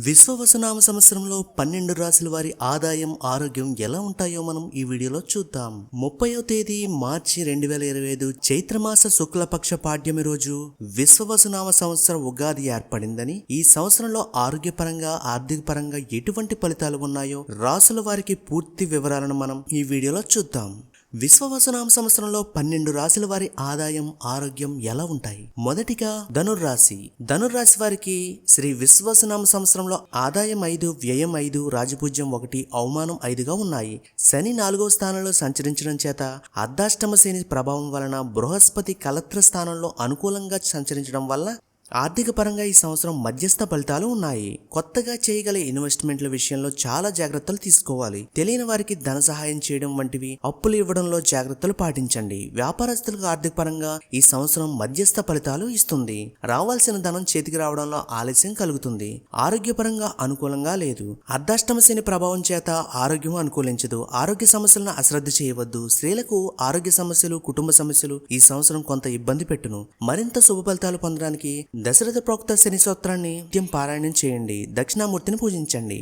విశ్వవసునామ సంవత్సరంలో 12 రాశుల వారి ఆదాయం ఆరోగ్యం ఎలా ఉంటాయో మనం ఈ వీడియోలో చూద్దాం. 30వ తేదీ మార్చి 2025 చైత్రమాస శుక్లపక్ష పాడ్యమి రోజు విశ్వవసునామ సంవత్సరం ఉగాది ఏర్పడిందని, ఈ సంవత్సరంలో ఆరోగ్యపరంగా ఆర్థిక పరంగా ఎటువంటి ఫలితాలు ఉన్నాయో రాశుల వారికి పూర్తి వివరాలను మనం ఈ వీడియోలో చూద్దాం. విశ్వవసునామ సంవత్సరంలో 12 రాశుల వారి ఆదాయం ఆరోగ్యం ఎలా ఉంటాయి? మొదటిగా ధనుర్రాశి. ధనుర్రాశి వారికి శ్రీ విశ్వవసునామ సంవత్సరంలో ఆదాయం 5, వ్యయం 5, రాజపూజ్యం 1, అవమానం 5గా ఉన్నాయి. శని 4వ స్థానంలో సంచరించడం చేత అర్ధాష్టమ శని ప్రభావం వలన బృహస్పతి కలత్ర స్థానంలో అనుకూలంగా సంచరించడం వల్ల ఆర్థిక పరంగా ఈ సంవత్సరం మధ్యస్థ ఫలితాలు ఉన్నాయి. కొత్తగా చేయగల ఇన్వెస్ట్మెంట్ల విషయంలో చాలా జాగ్రత్తలు తీసుకోవాలి. తెలియని వారికి ధన సహాయం చేయడం వంటివి, అప్పులు ఇవ్వడంలో జాగ్రత్తలు పాటించండి. వ్యాపారస్తులకు ఆర్థిక పరంగా ఈ సంవత్సరం మధ్యస్థ ఫలితాలు ఇస్తుంది. రావాల్సిన ధనం చేతికి రావడంలో ఆలస్యం కలుగుతుంది. ఆరోగ్యపరంగా అనుకూలంగా లేదు. అర్ధాష్టమ శని ప్రభావం చేత ఆరోగ్యం అనుకూలించదు. ఆరోగ్య సమస్యలను అశ్రద్ధ చేయవద్దు. స్త్రీలకు ఆరోగ్య సమస్యలు, కుటుంబ సమస్యలు ఈ సంవత్సరం కొంత ఇబ్బంది పెట్టును. మరింత శుభ ఫలితాలు పొందడానికి దశరథ ప్రోక్త శని స్తోత్రాన్ని నిత్యం పారాయణం చేయండి. దక్షిణామూర్తిని పూజించండి.